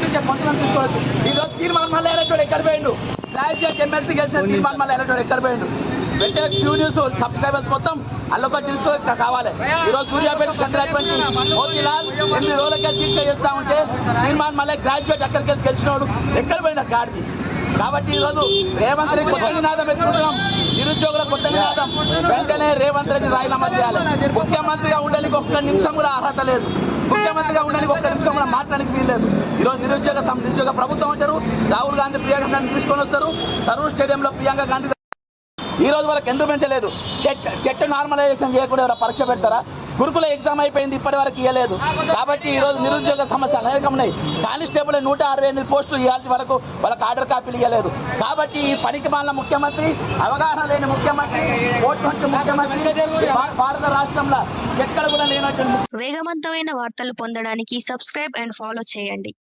ప్రశ్నించే కొంతమంది తీసుకోవచ్చు. ఈరోజు తీర్మానం మళ్ళీ ఎలక్టోడు ఎక్కడ పోయిండు, గ్రాడ్యుయేట్ ఎమ్మెల్సీ గెలిచిన తీర్మానం మళ్ళీ ఎలక్టోడు ఎక్కడ పోయిండు. వెంటనే క్యూ న్యూస్ సబ్స్క్రైబర్స్ మొత్తం అల్లొక తెలుసు కావాలి. ఈరోజు సూర్యాపేట చంద్రాపతి మోతీలాల్ 8 రోజులకే దీక్ష చేస్తా ఉంటే తీర్మానం మళ్ళీ గ్రాడ్యుయేట్ అక్కడికి గెలిచినోడు ఎక్కడ పోయిన గాడిది. కాబట్టి ఈరోజు రేవంత్ రెడ్డి కొత్త నినాదం ఎత్తుకుంటున్నాం, నిరుద్యోగుల కొత్త నినాదం. వెంటనే రేవంత్ రెడ్డి రాజీనామా చేయాలి. ముఖ్యమంత్రిగా ఉండడానికి ఒక్క నిమిషం కూడా అర్హత లేదు, ముఖ్యమంత్రిగా ఉండడానికి ఒక్క నిమిషం కూడా మాట్లాడడానికి వీల్లేదు. ఈరోజు నిరుద్యోగ ప్రభుత్వం అంటారు, రాహుల్ గాంధీ ప్రియాంక గాంధీ తీసుకొని వస్తారు. సరూర్ స్టేడియంలో ప్రియాంక గాంధీ ఈ రోజు వరకు ఎందుకు పెంచలేదు. టెట్ నార్మలైజేషన్ చేయకుండా ఎవరైనా పరీక్ష పెడతారా? గురుకుల ఎగ్జామ్ అయిపోయింది, ఇప్పటి వరకు ఇవ్వలేదు. కాబట్టి ఈరోజు నిరుద్యోగ సమస్యలు అనేకం ఉన్నాయి. కానిస్టేబుల్ 168 పోస్టులు ఇవ్వాల్సి వరకు వాళ్ళకి ఆర్డర్ కాపీలు ఇవ్వలేదు. కాబట్టి ఈ పనికి మాలిన ముఖ్యమంత్రి, అవగాహన లేని ముఖ్యమంత్రి, ఓటు ముఖ్యమంత్రి భారత రాష్ట్రంలో ఎక్కడ కూడా లేనట్టు. వేగవంతమైన వార్తలు పొందడానికి సబ్స్క్రైబ్ అండ్ ఫాలో చేయండి.